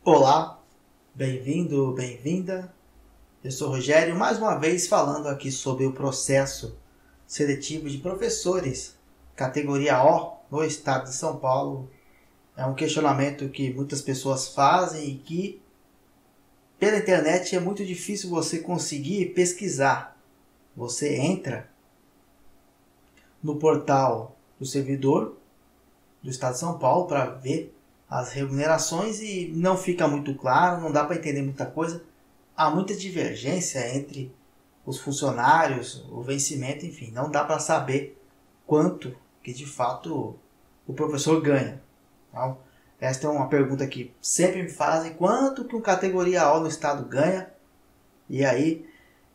Olá, bem-vindo, bem-vinda. Eu sou Rogério, mais uma vez falando aqui sobre o processo seletivo de professores, categoria O, no estado de São Paulo. É um questionamento que muitas pessoas fazem e que pela internet é muito difícil você conseguir pesquisar. Você entra no portal do servidor do estado de São Paulo para ver as remunerações e não fica muito claro, não dá para entender muita coisa. Há muita divergência entre os funcionários, o vencimento, enfim, não dá para saber quanto que de fato o professor ganha. Então, esta é uma pergunta que sempre me fazem: quanto que um categoria O no estado ganha? E aí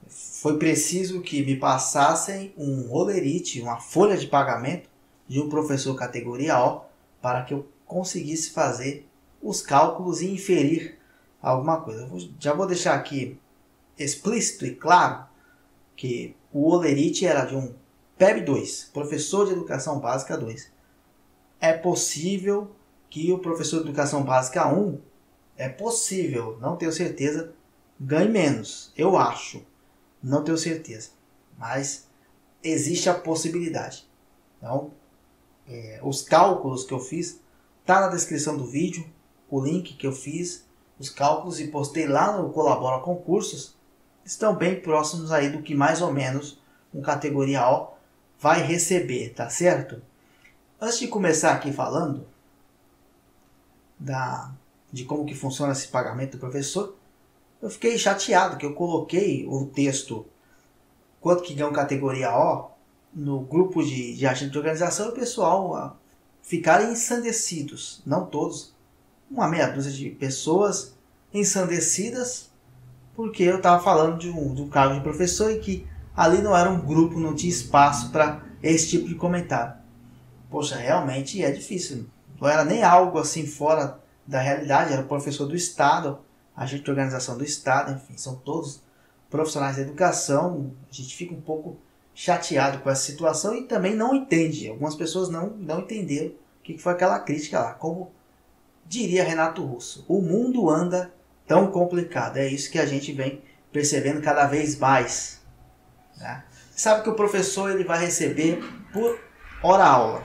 foi preciso que me passassem um holerite, uma folha de pagamento de um professor categoria O para que eu conseguisse fazer os cálculos e inferir alguma coisa. Já vou deixar aqui explícito e claro que o holerite era de um PEB 2, professor de educação básica 2. É possível que o professor de educação básica 1, é possível, não tenho certeza, ganhe menos. Eu acho, não tenho certeza, mas existe a possibilidade. Então, os cálculos que eu fiz tá na descrição do vídeo, o link que eu fiz, os cálculos e postei lá no Colabora Concursos, estão bem próximos aí do que mais ou menos um categoria O vai receber, tá certo? Antes de começar aqui falando de como que funciona esse pagamento do professor, eu fiquei chateado que eu coloquei o texto quanto que ganha uma categoria O no grupo de agente de organização e o pessoal ficaram ensandecidos, não todos, uma meia dúzia de pessoas ensandecidas porque eu estava falando de um cargo de professor e que ali não era um grupo, não tinha espaço para esse tipo de comentário. Poxa, realmente é difícil. Não era nem algo assim fora da realidade, era o professor do Estado, agente de organização do Estado, enfim, são todos profissionais da educação. A gente fica um pouco chateado com essa situação e também não entende. Algumas pessoas não entenderam o que foi aquela crítica lá. Como diria Renato Russo, o mundo anda tão complicado. É isso que a gente vem percebendo cada vez mais. Né? Sabe que o professor ele vai receber por hora-aula.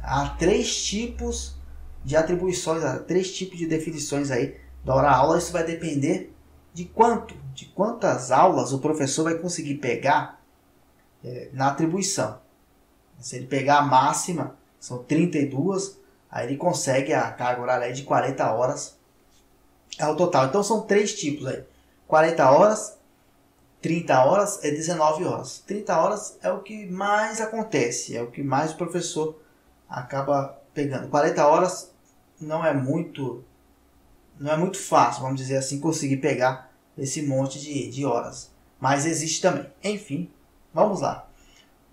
Há 3 tipos de atribuições, há 3 tipos de definições aí da hora-aula. Isso vai depender de quantas aulas o professor vai conseguir pegar na atribuição. Se ele pegar a máxima, são 32, aí ele consegue a carga horária de 40 horas ao total. Então são 3 tipos aí. 40 horas, 30 horas e 19 horas. 30 horas é o que mais acontece, é o que mais o professor acaba pegando. 40 horas não é muito fácil, vamos dizer assim, conseguir pegar esse monte de horas. Mas existe também. Enfim, vamos lá.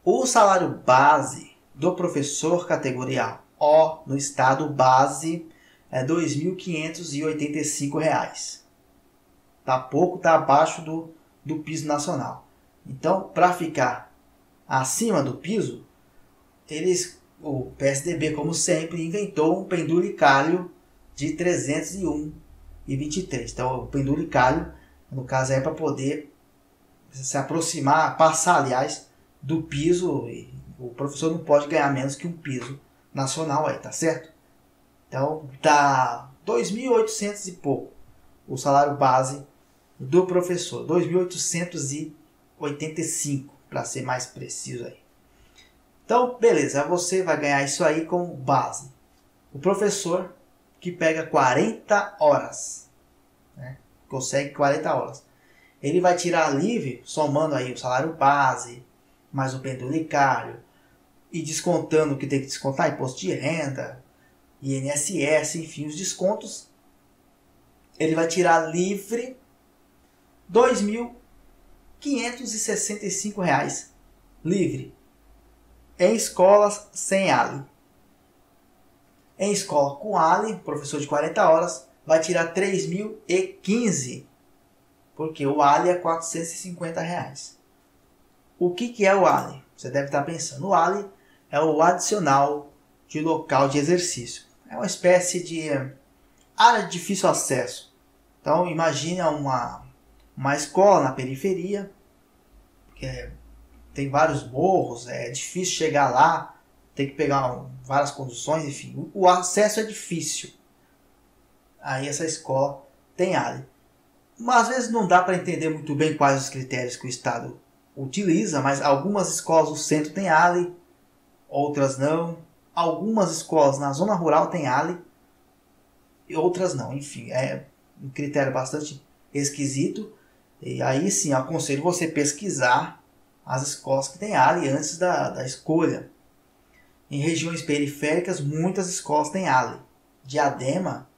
O salário base do professor categoria O no estado base é R$ 2.585. Tá pouco, tá abaixo do piso nacional. Então, para ficar acima do piso, o PSDB, como sempre, inventou um penduricalho de 301,23. Então, o penduricalho, no caso, é para poder se aproximar, passar, aliás, do piso. E o professor não pode ganhar menos que um piso nacional aí, tá certo? Então, dá 2.800 e pouco o salário base do professor. 2.885, para ser mais preciso aí. Então, beleza, você vai ganhar isso aí como base. O professor que pega 40 horas, né? Consegue 40 horas. Ele vai tirar livre, somando aí o salário base, mais o penduricário, e descontando o que tem que descontar, imposto de renda, INSS, enfim, os descontos. Ele vai tirar livre R$ 2.565 livre. Em escolas sem ALI. Em escola com ALI, professor de 40 horas, vai tirar R$ 3.015, porque o ALI é R$ 450. O que é o ALI? Você deve estar pensando. O ALI é o adicional de local de exercício. É uma espécie de Área de difícil acesso. Então imagine uma escola na periferia, que tem vários morros, é difícil chegar lá, tem que pegar várias conduções, enfim, o acesso é difícil. Aí essa escola tem área. Mas às vezes não dá para entender muito bem quais os critérios que o Estado utiliza, mas algumas escolas do centro têm ALI, outras não. Algumas escolas na zona rural têm ALI e outras não. Enfim, é um critério bastante esquisito. E aí sim, aconselho você pesquisar as escolas que têm ALI antes da escolha. Em regiões periféricas, muitas escolas têm ALI. Diadema,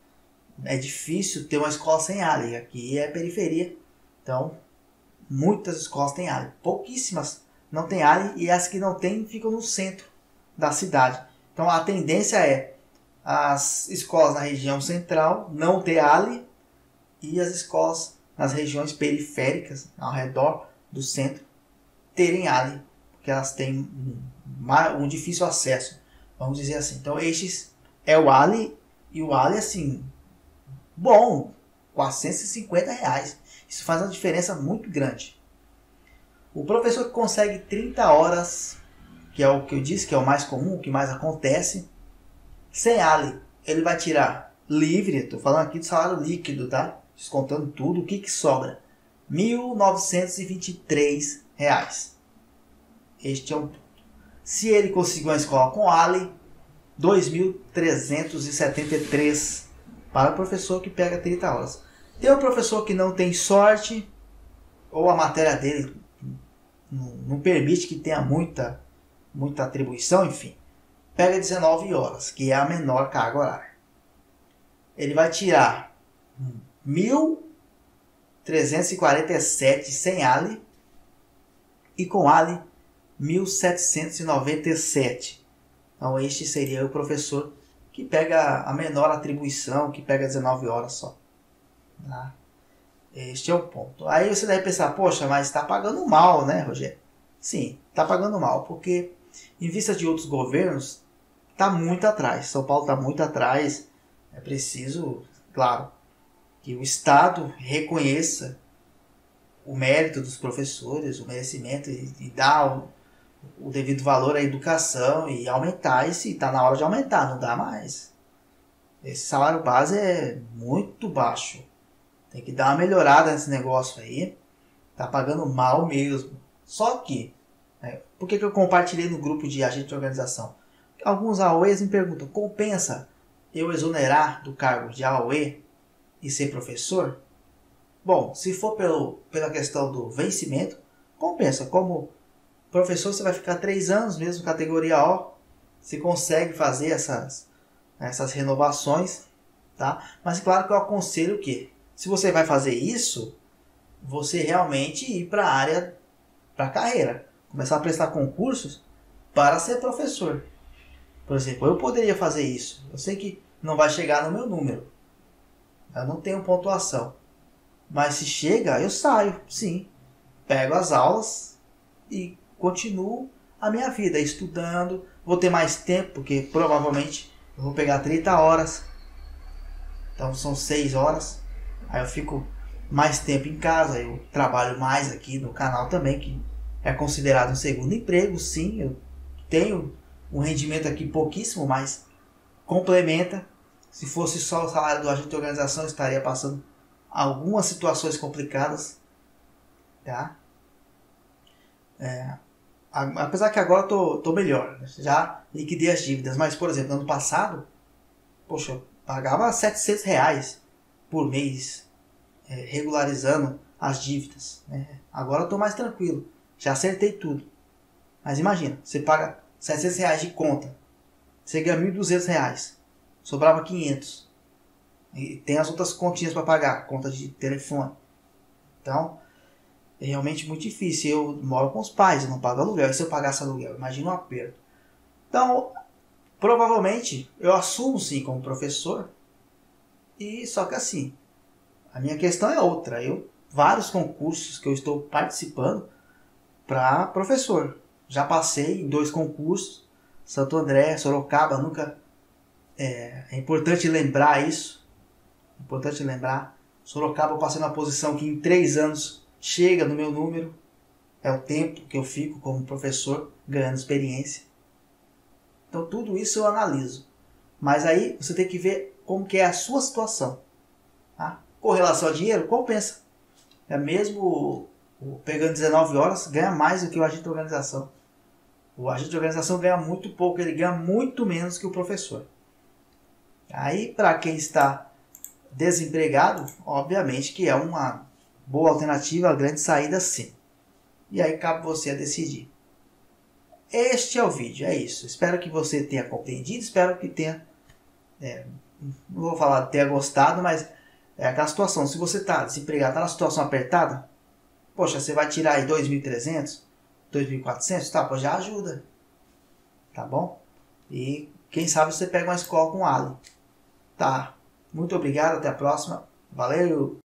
é difícil ter uma escola sem ALI. Aqui é periferia. Então, muitas escolas têm ALI. Pouquíssimas não têm ALI. E as que não têm ficam no centro da cidade. Então, a tendência é as escolas na região central não ter ALI. E as escolas nas regiões periféricas, ao redor do centro, terem ALI. Porque elas têm um difícil acesso. Vamos dizer assim. Então, estes é o ALI. E o ALI, assim, bom, R$450. Isso faz uma diferença muito grande. O professor que consegue 30 horas, que é o que eu disse, que é o mais comum, o que mais acontece, sem ALI, ele vai tirar livre, estou falando aqui do salário líquido, tá? Descontando tudo, o que sobra? R$1.923. Este é um. Se ele conseguir uma escola com ALI, 2.373 para o professor que pega 30 horas. Tem um professor que não tem sorte, ou a matéria dele não permite que tenha muita atribuição, enfim. Pega 19 horas, que é a menor carga horária. Ele vai tirar 1.347 sem ALI e com ALI 1.797. Então este seria o professor que pega a menor atribuição, que pega 19 horas só. Tá? Este é o ponto. Aí você deve pensar, poxa, mas está pagando mal, né, Rogério? Sim, está pagando mal, porque em vista de outros governos, está muito atrás. São Paulo está muito atrás. É preciso, claro, que o Estado reconheça o mérito dos professores, o merecimento e dar o devido valor à educação e aumentar. E se está na hora de aumentar, não dá mais. Esse salário base é muito baixo. Tem que dar uma melhorada nesse negócio aí. Tá pagando mal mesmo. Só que, por que eu compartilhei no grupo de agente de organização? Alguns AOEs me perguntam, compensa eu exonerar do cargo de AOE e ser professor? Bom, se for pela questão do vencimento, compensa. Como professor você vai ficar 3 anos mesmo, categoria O. Você consegue fazer essas renovações, tá? Mas claro que eu aconselho que, se você vai fazer isso, você realmente ir para a área, para a carreira. Começar a prestar concursos para ser professor. Por exemplo, eu poderia fazer isso. Eu sei que não vai chegar no meu número. Eu não tenho pontuação. Mas se chega, eu saio, sim. Pego as aulas e continuo a minha vida estudando. Vou ter mais tempo, porque provavelmente eu vou pegar 30 horas. Então são 6 horas. Aí eu fico mais tempo em casa. Eu trabalho mais aqui no canal também, que é considerado um segundo emprego. Sim, eu tenho um rendimento aqui pouquíssimo, mas complementa. Se fosse só o salário do agente de organização, eu estaria passando algumas situações complicadas. Tá? Apesar que agora eu tô melhor. Já liquidei as dívidas. Mas, por exemplo, no ano passado, poxa, eu pagava R$700 por mês, regularizando as dívidas. Né? Agora eu tô mais tranquilo. Já acertei tudo. Mas imagina, você paga R$700 de conta. Você ganha R$1.200. Sobrava 500. E tem as outras continhas para pagar. Conta de telefone. Então, é realmente muito difícil. Eu moro com os pais, eu não pago aluguel. E se eu pagasse aluguel? Imagina um aperto. Então, provavelmente, eu assumo sim como professor. E só que assim, a minha questão é outra. Vários concursos que eu estou participando para professor. Já passei em 2 concursos. Santo André, Sorocaba, nunca... É importante lembrar isso. Importante lembrar. Sorocaba eu passei numa posição que em 3 anos chega no meu número. É o tempo que eu fico como professor ganhando experiência. Então tudo isso eu analiso. Mas aí você tem que ver como que é a sua situação. Tá? Com relação ao dinheiro, compensa. É mesmo pegando 19 horas, ganha mais do que o agente de organização. O agente de organização ganha muito pouco, ele ganha muito menos que o professor. Aí, para quem está desempregado, obviamente que é uma boa alternativa, a grande saída sim. E aí cabe você a decidir. Este é o vídeo, é isso. Espero que você tenha compreendido, espero que tenha, não vou falar tenha gostado, mas é aquela situação, se você está desempregado, está na situação apertada, poxa, você vai tirar aí 2.300, 2.400, tá, pô, já ajuda, tá bom? E quem sabe você pega uma escola com Ali. Tá, muito obrigado, até a próxima, valeu!